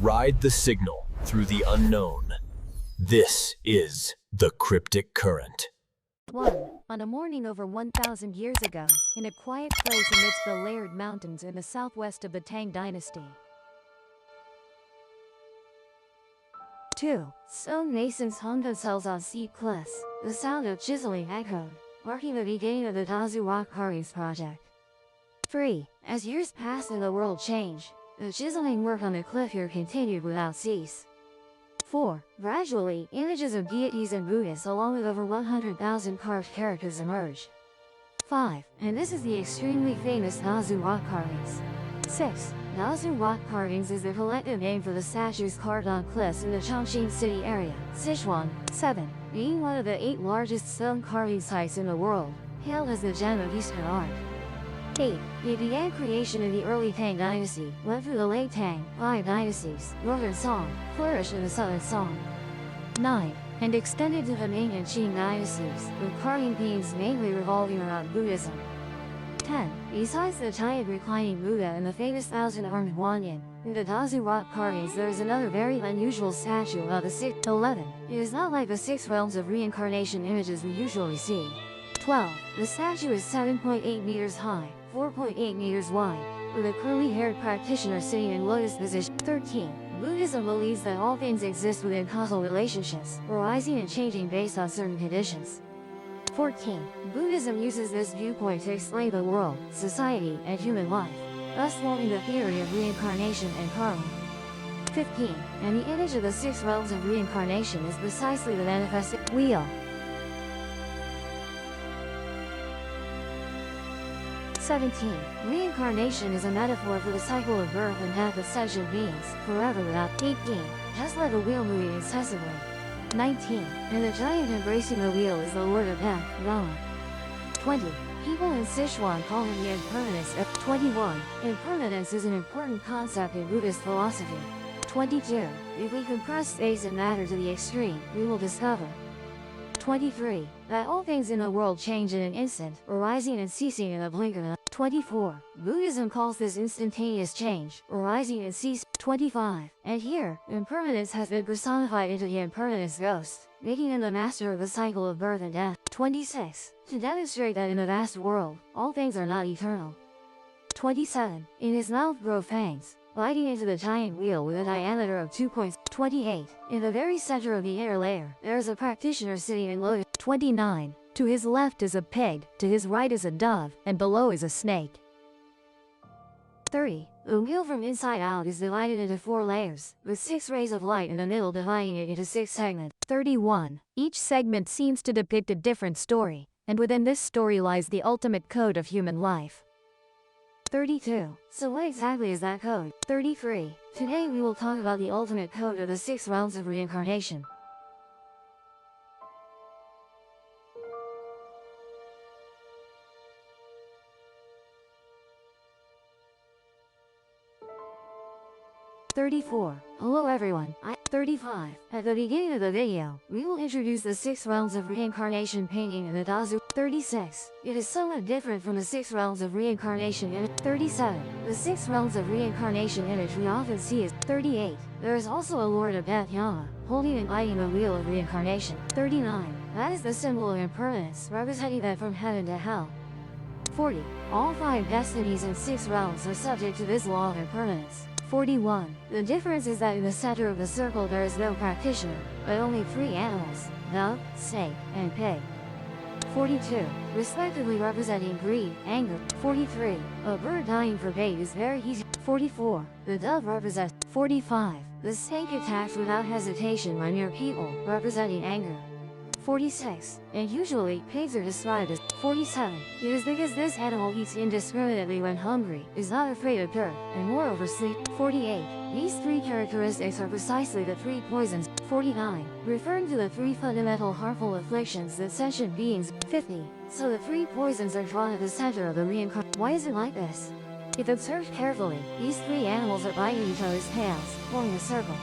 Ride the signal through the unknown. This is the cryptic current. 1. On a morning over 1,000 years ago, in a quiet place amidst the layered mountains in the southwest of the Tang dynasty. 2. Stone masons hung themselves on steep cliffs, the sound of chiseling echoed, marking the beginning of the Dazu rock carvings project. 3. As years passed and the world changed, the chiseling work on the cliff here continued without cease. 4. Gradually, images of deities and Buddhists along with over 100,000 carved characters emerged. 5. And this is the extremely famous Dazu rock carvings. 6. Dazu rock carvings is the collective name for the statues carved on cliffs in the Chongqing city area, Sichuan. 7. Being one of the 8 largest stone carving sites in the world, hailed as the gem of Eastern art. 8. It began creation in the early Tang dynasty, went through the late Tang, 5 dynasties, Northern Song, flourished in the Southern Song. 9. And extended to the Ming and Qing dynasties, with carving themes mainly revolving around Buddhism. 10. Besides the giant reclining Buddha and the famous thousand-armed Guanyin, in the Dazu rock carvings there is another very unusual statue about the 6th. 11. It is not like the 6 realms of reincarnation images we usually see. 12. The statue is 7.8 meters high, 4.8 meters wide, with a curly-haired practitioner sitting in lotus position. 13. Buddhism believes that all things exist within causal relationships, arising and changing based on certain conditions. 14. Buddhism uses this viewpoint to explain the world, society, and human life, thus forming the theory of reincarnation and karma. 15. And the image of the 6 realms of reincarnation is precisely the manifested wheel. 17. Reincarnation is a metaphor for the cycle of birth and death of sentient beings, forever without. 18. Just let the wheel moving incessantly. 19. And the giant embracing the wheel is the Lord of Death, Rama. 20. People in Sichuan call him the impermanence of. 21. Impermanence is an important concept in Buddhist philosophy. 22. If we compress space and matter to the extreme, we will discover. 23. That all things in the world change in an instant, arising and ceasing in a blink of an eye. 24. Buddhism calls this instantaneous change, arising and ceasing. 25. And here, impermanence has been personified into the impermanence ghost, making him the master of the cycle of birth and death. 26. To demonstrate that in the vast world, all things are not eternal. 27. In his mouth grow fangs, biting into the giant wheel with a diameter of 2 points. 28. In the very center of the inner layer, there is a practitioner sitting in lotus. 29. To his left is a pig, to his right is a dove, and below is a snake. 30. The wheel from inside out is divided into 4 layers, with 6 rays of light in the middle dividing it into 6 segments. 31. Each segment seems to depict a different story, and within this story lies the ultimate code of human life. 32. So what exactly is that code? 33. Today we will talk about the ultimate code of the 6 realms of reincarnation. Hello everyone, 35. At the beginning of the video, we will introduce the 6 realms of reincarnation painting in the Dazu. 36. It is somewhat different from the 6 realms of reincarnation image. 37. The 6 realms of reincarnation image we often see is. 38. There is also a Lord of Death Yama, holding and guiding the wheel of reincarnation. 39. That is the symbol of impermanence, representing that from heaven to hell. 40. All 5 destinies and 6 realms are subject to this law of impermanence. 41. The difference is that in the center of the circle there is no practitioner, but only 3 animals, dove, snake, and pig. 42. Respectively representing greed, anger. 43. A bird dying for bait is very easy. 44. The dove represents. 45. The snake attacks without hesitation by mere people, representing anger. 46. And usually, pigs are described as. 47. It is because this animal eats indiscriminately when hungry, is not afraid of dirt, and moreover sleep. 48. These 3 characteristics are precisely the 3 poisons. 49. Referring to the 3 fundamental harmful afflictions that sentient beings. 50. So the 3 poisons are drawn at the center of the reincarnation. Why is it like this? If observed carefully, these 3 animals are biting each other's tails, forming a circle.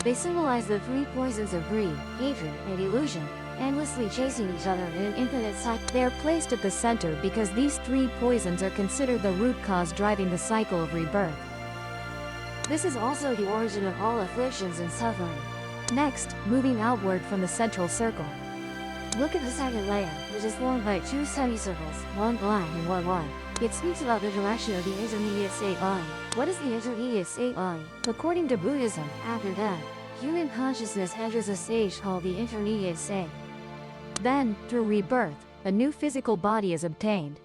They symbolize the 3 poisons of greed, hatred, and illusion, endlessly chasing each other in an infinite cycle. They are placed at the center because these 3 poisons are considered the root cause driving the cycle of rebirth. This is also the origin of all afflictions and suffering. Next, moving outward from the central circle. Look at the second layer, which is formed by two semicircles, one black and one white. It speaks about the direction of the intermediate state body. What is the intermediate state body? According to Buddhism, after death, human consciousness enters a stage called the intermediate state. Then, through rebirth, a new physical body is obtained,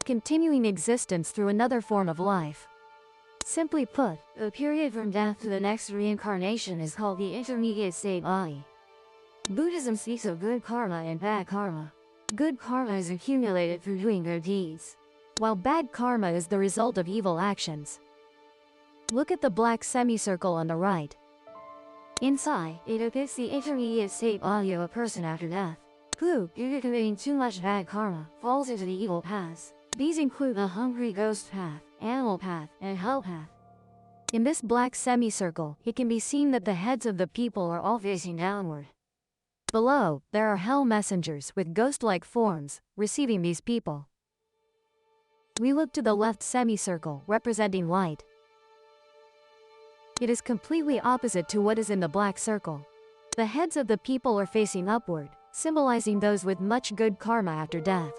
continuing existence through another form of life. Simply put, the period from death to the next reincarnation is called the intermediate state body. Buddhism speaks of good karma and bad karma. Good karma is accumulated through doing good deeds, while bad karma is the result of evil actions. Look at the black semicircle on the right. Inside, it depicts the intermediate state body of a person after death, who, due to committing too much bad karma, falls into the evil paths. These include the hungry ghost path, animal path, and hell path. In this black semicircle, it can be seen that the heads of the people are all facing downward. Below, there are hell messengers with ghost-like forms, receiving these people. We look to the left semicircle, representing light. It is completely opposite to what is in the black circle. The heads of the people are facing upward, symbolizing those with much good karma after death,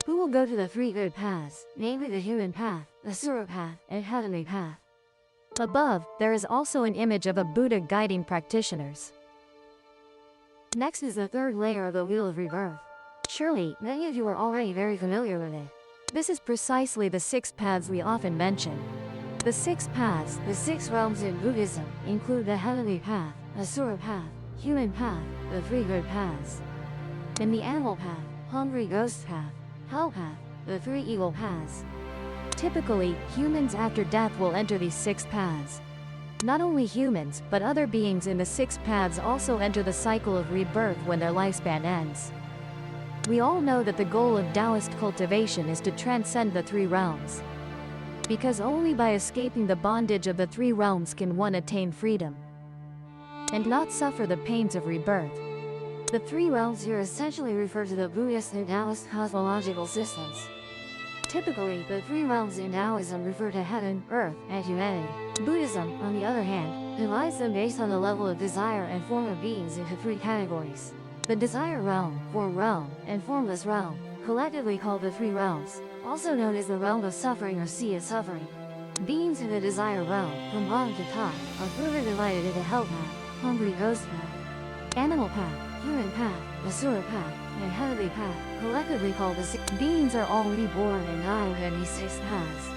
who will go to the three good paths, namely the human path, the Asura path, and heavenly path. Above, there is also an image of a Buddha guiding practitioners. Next is the third layer of the Wheel of Rebirth. Surely, many of you are already very familiar with it. This is precisely the 6 paths we often mention. The 6 paths, the 6 realms in Buddhism, include the heavenly path, Asura path, human path, the 3 good paths, and the animal path, hungry ghost path, hell path, the 3 evil paths. Typically, humans after death will enter these 6 paths. Not only humans, but other beings in the 6 paths also enter the cycle of rebirth when their lifespan ends. We all know that the goal of Taoist cultivation is to transcend the 3 realms, because only by escaping the bondage of the 3 realms can one attain freedom and not suffer the pains of rebirth. The 3 realms here essentially refer to the Buddhist and Taoist cosmological systems. Typically, the 3 realms in Taoism refer to heaven, earth, and humanity. Buddhism, on the other hand, divides them based on the level of desire and form of beings into 3 categories: the desire realm, form realm, and formless realm, collectively called the 3 realms, also known as the realm of suffering or sea of suffering. Beings in the desire realm, from bottom to top, are further divided into hell path, hungry ghost path, animal path, human path, Asura path, and heavenly path, collectively called the 6. Beings are all reborn and die within these 6 paths.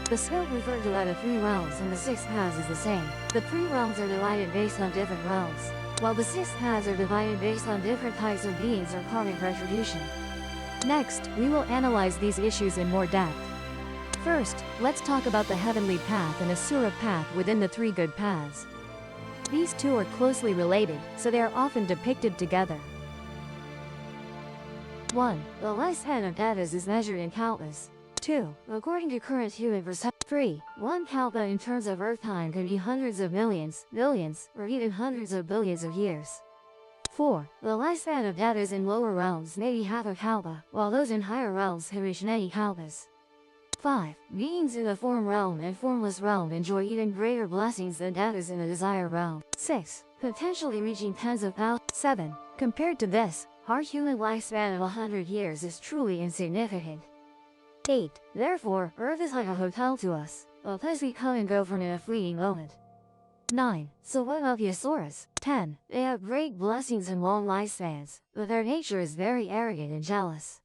The scope referred to by the 3 realms and the 6 paths is the same. The 3 realms are divided based on different realms, while the 6 paths are divided based on different types of beings or karmic retribution. Next, we will analyze these issues in more depth. First, let's talk about the heavenly path and Asura path within the 3 good paths. These two are closely related, so they are often depicted together. 1. The lifespan of Devas is measured in kalpas. 2. According to current human perception. 3. 1 kalpa in terms of Earth time can be hundreds of millions, billions, or even hundreds of billions of years. 4. The lifespan of Devas in lower realms may be half a kalpa, while those in higher realms can reach many kalpas. 5. Beings in the form realm and formless realm enjoy even greater blessings than Devas in the desire realm. 6. Potentially reaching tens of thousands. 7. Compared to this, our human lifespan of 100 years is truly insignificant. 8. Therefore, Earth is like a hotel to us, a place we come and go from in a fleeting moment. 9. So what about the Asuras? 10. They have great blessings and long lifespans, but their nature is very arrogant and jealous.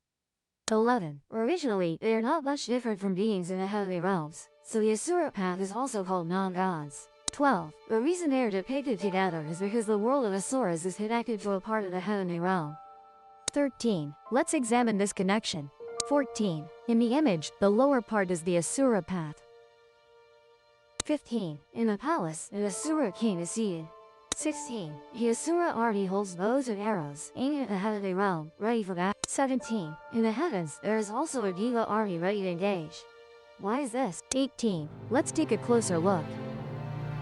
11. Originally, they are not much different from beings in the heavenly realms, so the Asura path is also called non-gods. 12. The reason they are depicted together is because the world of Asuras is connected to a part of the heavenly realm. 13. Let's examine this connection. 14. In the image, the lower part is the Asura path. 15. In the palace, an Asura king is seated. 16. The Asura army holds bows and arrows, aiming at the heavenly realm, ready for battle. 17. In the heavens, there is also a Deva army ready to engage. Why is this? 18. Let's take a closer look.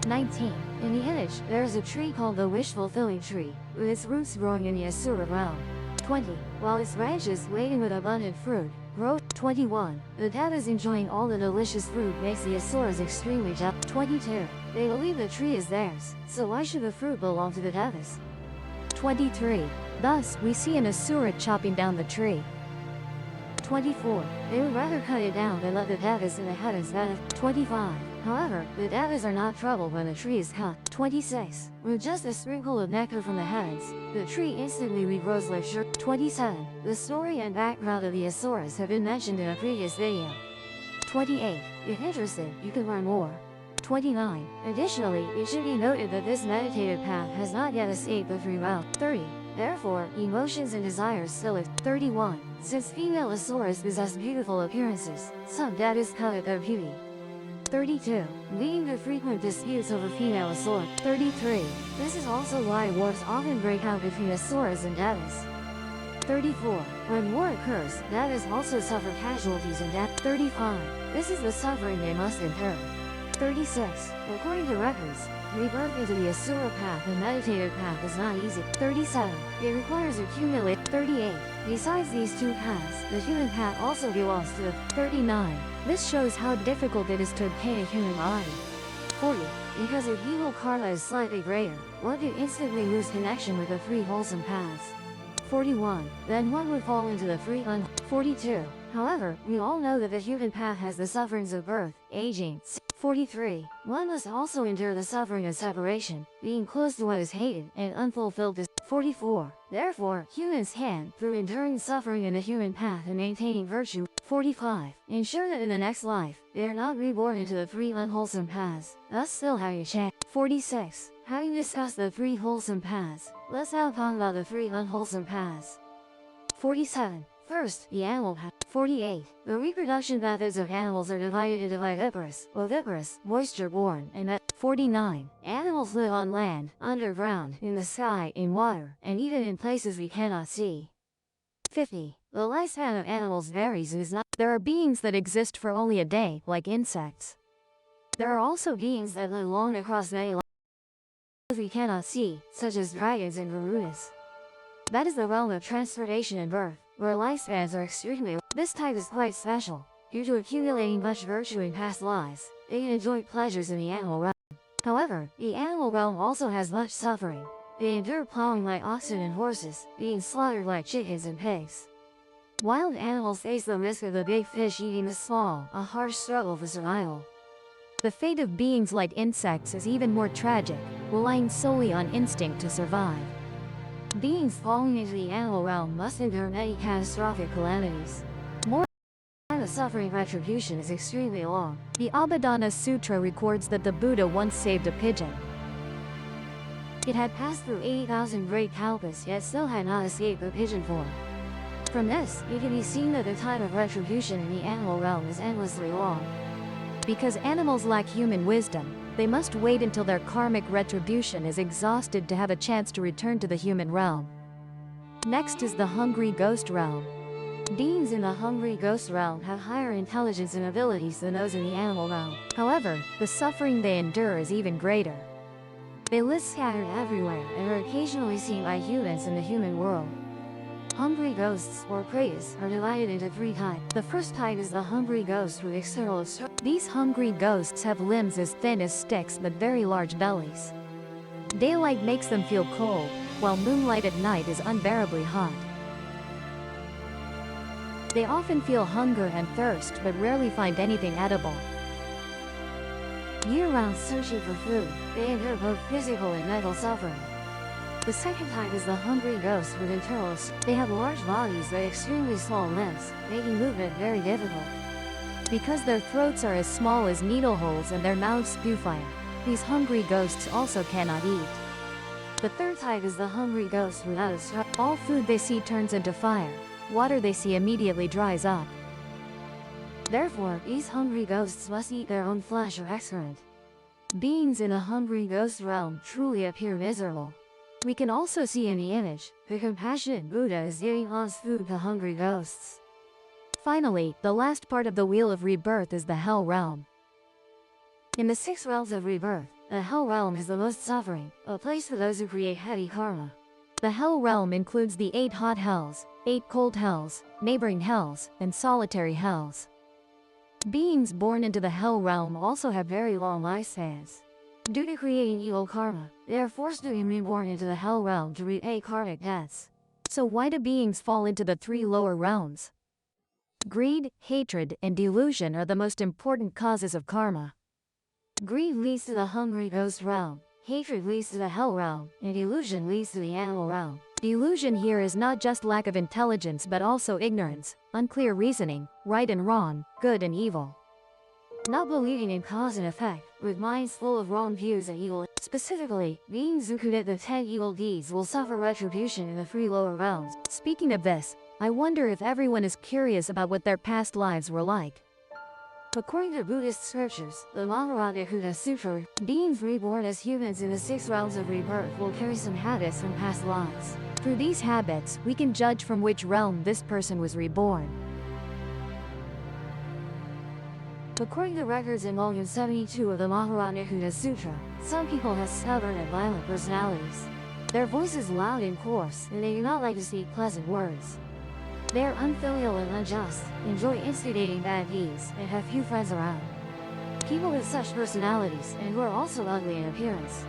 19. In the image, there is a tree called the wish-fulfilling tree, with its roots growing in the Asura realm. 20. While its branches, laden with abundant fruit, grow. 21. The devas enjoying all the delicious fruit makes the asuras extremely jealous. 22. They believe the tree is theirs, so why should the fruit belong to the devas? 23. Thus, we see an asura chopping down the tree. 24. They would rather cut it down than let the devas in the heavens benefit. 25. However, the devas are not troubled when the tree is cut. 26. With just a sprinkle of nectar from the heavens, the tree instantly regrows like sugar. 27. The story and background of the asuras have been mentioned in a previous video. 28. If interested, you can learn more. 29. Additionally, it should be noted that this meditative path has not yet escaped the three realms. 30. Therefore, emotions and desires still exist. 31. Since female asuras possess beautiful appearances, some devas covet their beauty. 32. Leading to frequent disputes over female asuras. 33. This is also why wars often break out between asuras and devas. 34. When war occurs, devas also suffer casualties and death. 35. This is the suffering they must endure. 36. According to records, rebirth into the asura path and meditative path is not easy. 37. It requires accumulate. 38. Besides these two paths, the human path also belongs to the 39. This shows how difficult it is to obtain a human body. 40. Because if evil karma is slightly greater, one could instantly lose connection with the three wholesome paths. 41. Then one would fall into the three 42. However, we all know that the human path has the sufferings of birth, aging. 43. One must also endure the suffering of separation, being close to what is hated, and unfulfilled desire. 44. Therefore, humans can, through enduring suffering in the human path and maintaining virtue. 45. Ensure that in the next life, they are not reborn into the three unwholesome paths, thus still having a chance. 46. Having discussed the three wholesome paths, let's now talk about the three unwholesome paths. 47. First, the animal path. 48. The reproduction methods of animals are divided into viviparous, oviparous, moisture-borne, and 49. Animals live on land, underground, in the sky, in water, and even in places we cannot see. 50. The lifespan of animals varies and is not. There are beings that exist for only a day, like insects. There are also beings that live long across many lives we cannot see, such as dragons and garudas. That is the realm of transformation and birth, where lifespans are extremely long. This type is quite special. Due to accumulating much virtue in past lives, they can enjoy pleasures in the animal realm. However, the animal realm also has much suffering. They endure plowing like oxen and horses, being slaughtered like chickens and pigs. Wild animals face the risk of the big fish eating the small, a harsh struggle for survival. The fate of beings like insects is even more tragic, relying solely on instinct to survive. Beings falling into the animal realm must endure many catastrophic calamities. More time of suffering retribution is extremely long. The Abhidhamma Sutra records that the Buddha once saved a pigeon. It had passed through 80,000 great kalpas yet still had not escaped the pigeon form. From this, it can be seen that the time of retribution in the animal realm is endlessly long. Because animals lack human wisdom, they must wait until their karmic retribution is exhausted to have a chance to return to the human realm. Next is the hungry ghost realm. Beings in the hungry ghost realm have higher intelligence and abilities than those in the animal realm. However, the suffering they endure is even greater. They live scattered everywhere and are occasionally seen by humans in the human world. Hungry ghosts, or pretas, are divided into three types. The first type is the hungry ghost with external obstruction. These hungry ghosts have limbs as thin as sticks but very large bellies. Daylight makes them feel cold, while moonlight at night is unbearably hot. They often feel hunger and thirst but rarely find anything edible. Year-round searching for food, they endure both physical and mental suffering. The second type is the hungry ghost with internal. They have large bodies but extremely small limbs, making movement very difficult. Because their throats are as small as needle holes and their mouths spew fire, these hungry ghosts also cannot eat. The third type is the hungry ghost without a struggle. All food they see turns into fire. Water they see immediately dries up. Therefore, these hungry ghosts must eat their own flesh or excrement. Beings in a hungry ghost realm truly appear miserable. We can also see in the image, the compassionate Buddha is giving alms food to hungry ghosts. Finally, the last part of the Wheel of Rebirth is the Hell Realm. In the 6 realms of rebirth, the Hell Realm is the most suffering, a place for those who create heavy karma. The hell realm includes the 8 hot hells, 8 cold hells, neighboring hells, and solitary hells. Beings born into the hell realm also have very long lifespans. Due to creating evil karma, they are forced to be reborn into the hell realm to repay karmic debts. So why do beings fall into the 3 lower realms? Greed, hatred, and delusion are the most important causes of karma. Greed leads to the hungry ghost realm, hatred leads to the hell realm, and delusion leads to the animal realm. Delusion here is not just lack of intelligence but also ignorance, unclear reasoning, right and wrong, good and evil. Not believing in cause and effect, with minds full of wrong views and evil. Specifically, beings who commit the 10 evil deeds will suffer retribution in the 3 lower realms. Speaking of this, I wonder if everyone is curious about what their past lives were like. According to Buddhist scriptures, the Decoded Sutra, beings reborn as humans in the 6 realms of rebirth will carry some habits from past lives. Through these habits, we can judge from which realm this person was reborn. According to records in volume 72 of the Decoded Sutra, some people have stubborn and violent personalities. Their voice is loud and coarse, and they do not like to speak pleasant words. They are unfilial and unjust, enjoy instigating bad deeds, and have few friends around. People with such personalities and who are also ugly in appearance.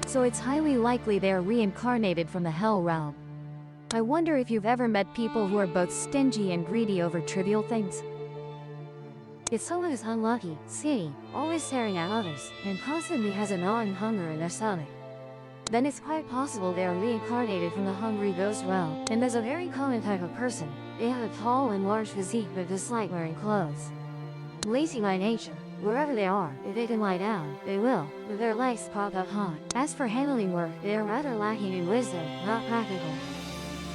So it's highly likely they are reincarnated from the hell realm. I wonder if you've ever met people who are both stingy and greedy over trivial things. If someone is unlucky, skinny, always staring at others, and constantly has a gnawing hunger in their stomach, then it's quite possible they are reincarnated from the hungry ghost realm. And there's a very common type of person. They have a tall and large physique but dislike wearing clothes. Lazy by nature, wherever they are, if they can lie down, they will, with their legs propped up high. As for handling work, they are rather lacking in wisdom, not practical.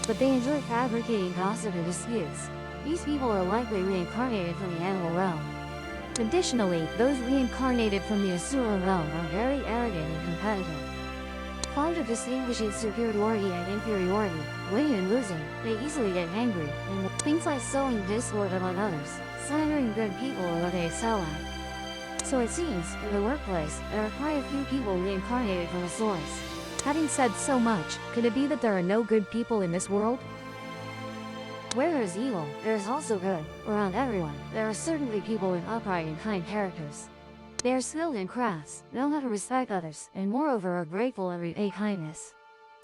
But they enjoy fabricating gossip and disputes. These people are likely reincarnated from the animal realm. Additionally, those reincarnated from the Asura realm are very arrogant and competitive. Fond of distinguishing superiority and inferiority, winning and losing, they easily get angry, and things like sowing discord among others, slandering good people are what they excel at. So it seems, in the workplace, there are quite a few people reincarnated from a source. Having said so much, could it be that there are no good people in this world? Where there is evil, there is also good. Around everyone, there are certainly people with upright and kind characters. They are skilled in crafts, know how to respect others, and moreover are grateful and repay kindness.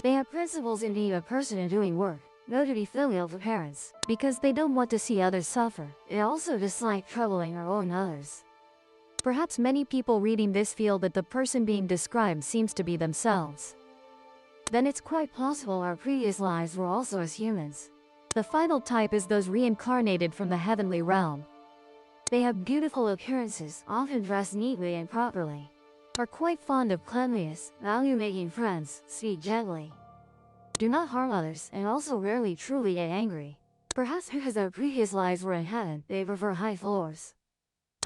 They have principles in being a person and doing work, know to be filial to parents, because they don't want to see others suffer. They also dislike troubling or owing others. Perhaps many people reading this feel that the person being described seems to be themselves. Then it's quite possible our previous lives were also as humans. The final type is those reincarnated from the heavenly realm. They have beautiful appearances, often dressed neatly and properly, are quite fond of cleanliness, value making friends, speak gently, do not harm others, and also rarely truly get angry. Perhaps because their previous lives were in heaven, they prefer high floors.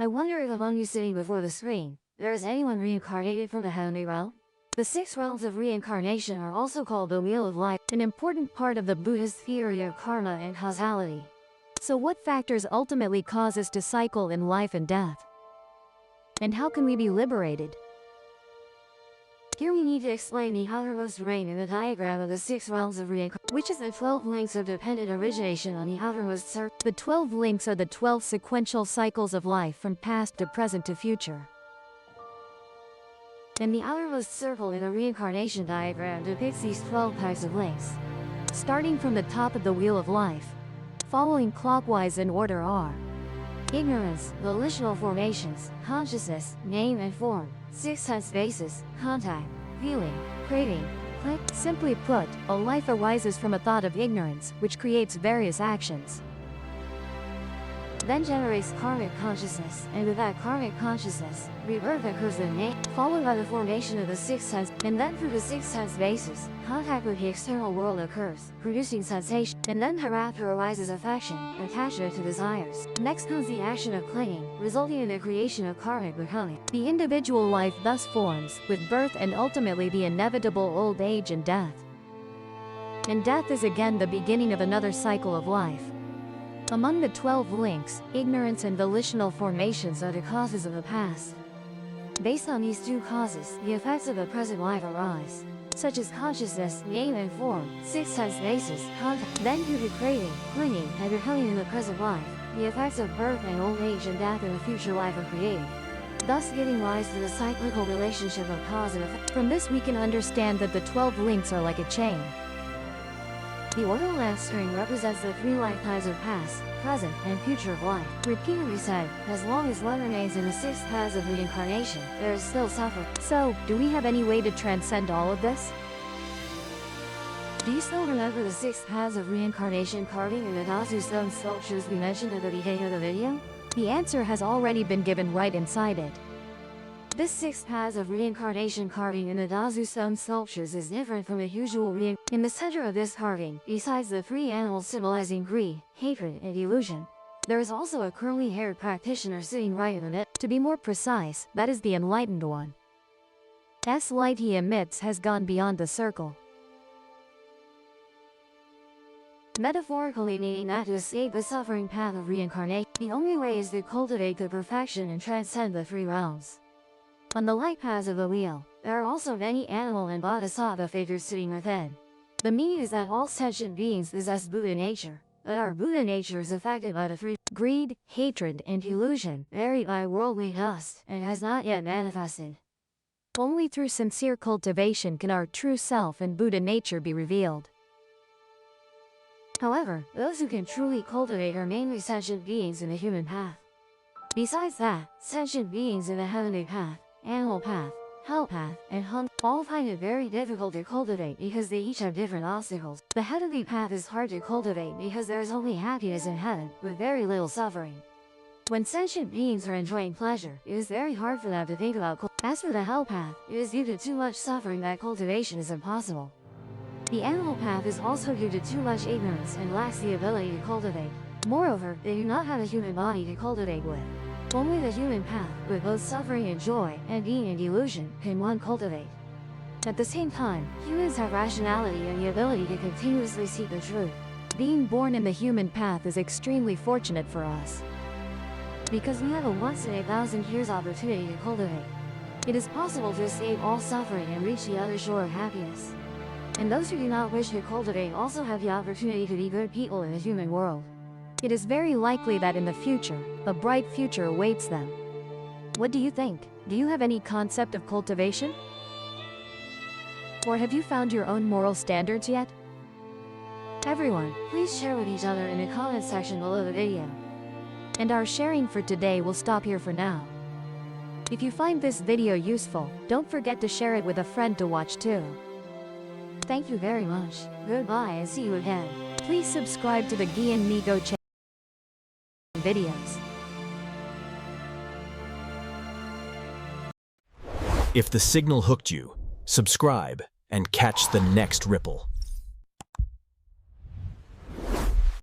I wonder if among you sitting before the screen, there is anyone reincarnated from the heavenly realm? The 6 realms of reincarnation are also called the Wheel of Life, an important part of the Buddhist theory of karma and causality. So what factors ultimately cause us to cycle in life and death? And how can we be liberated? Here we need to explain the outermost ring in the diagram of the 6 realms of reincarnation, which is the 12 links of dependent origination on the outermost circle. The 12 links are the 12 sequential cycles of life from past to present to future. And the outermost circle in the reincarnation diagram depicts these 12 types of links. Starting from the top of the Wheel of Life, following clockwise in order are ignorance, volitional formations, consciousness, name and form, 6 sense bases, contact, feeling, craving, click. Simply put, a life arises from a thought of ignorance, which creates various actions. Then generates karmic consciousness, and with that karmic consciousness, rebirth occurs in name, followed by the formation of the 6th sense, and then through the 6th sense basis, contact with the external world occurs, producing sensation, and then thereafter arises affection, attachment to desires. Next comes the action of clinging, resulting in the creation of karmic becoming. The individual life thus forms, with birth and ultimately the inevitable old age and death. And death is again the beginning of another cycle of life. Among the 12 links, ignorance and volitional formations are the causes of the past. Based on these 2 causes, the effects of the present life arise. such as consciousness, name and form, six sense bases, contact, then due to craving, clinging, and rebellion in the present life, the effects of birth and old age and death in the future life are created, thus giving rise to the cyclical relationship of cause and effect. From this we can understand that the 12 links are like a chain. The oil lamp string represents the three lifetimes of past, present, and future of life. Repeatedly said, as long as one remains in the six paths of reincarnation, there is still suffering. So, do we have any way to transcend all of this? Do you still remember the six paths of reincarnation carving in the Dazu stone sculptures we mentioned at the beginning of the video? The answer has already been given right inside it. This six paths of reincarnation carving in the Dazu stone sculptures is different from the usual In the center of this carving, besides the three animals symbolizing greed, hatred, and illusion, there is also a curly-haired practitioner sitting right in it. To be more precise, that is the enlightened one. S light he emits has gone beyond the circle. Metaphorically meaning that to escape the suffering path of reincarnation, the only way is to cultivate the perfection and transcend the three realms. On the light paths of the wheel, there are also many animal and bodhisattva figures sitting within. The meaning is that all sentient beings possess Buddha nature, but our Buddha nature is affected by the three greed, hatred, and illusion, buried by worldly dust, and has not yet manifested. Only through sincere cultivation can our true self and Buddha nature be revealed. However, those who can truly cultivate are mainly sentient beings in the human path. Besides that, sentient beings in the heavenly path, animal path, hell path, and hunt all find it very difficult to cultivate because they each have different obstacles. The heavenly path is hard to cultivate because there is only happiness in heaven, with very little suffering. When sentient beings are enjoying pleasure, it is very hard for them to think about As for the hell path, it is due to too much suffering that cultivation is impossible. The animal path is also due to too much ignorance and lacks the ability to cultivate. Moreover, they do not have a human body to cultivate with. Only the human path, with both suffering and joy, and being and illusion, can one cultivate. At the same time, humans have rationality and the ability to continuously seek the truth. Being born in the human path is extremely fortunate for us, because we have a once-in-a-thousand-years opportunity to cultivate. It is possible to escape all suffering and reach the other shore of happiness. And those who do not wish to cultivate also have the opportunity to be good people in the human world. It is very likely that in the future, a bright future awaits them. What do you think? Do you have any concept of cultivation? Or have you found your own moral standards yet? Everyone, please share with each other in the comment section below the video. And our sharing for today will stop here for now. If you find this video useful, don't forget to share it with a friend to watch too. Thank you very much. Goodbye and see you again. Please subscribe to the Gian Migo channel videos. If the signal hooked you, subscribe and catch the next ripple.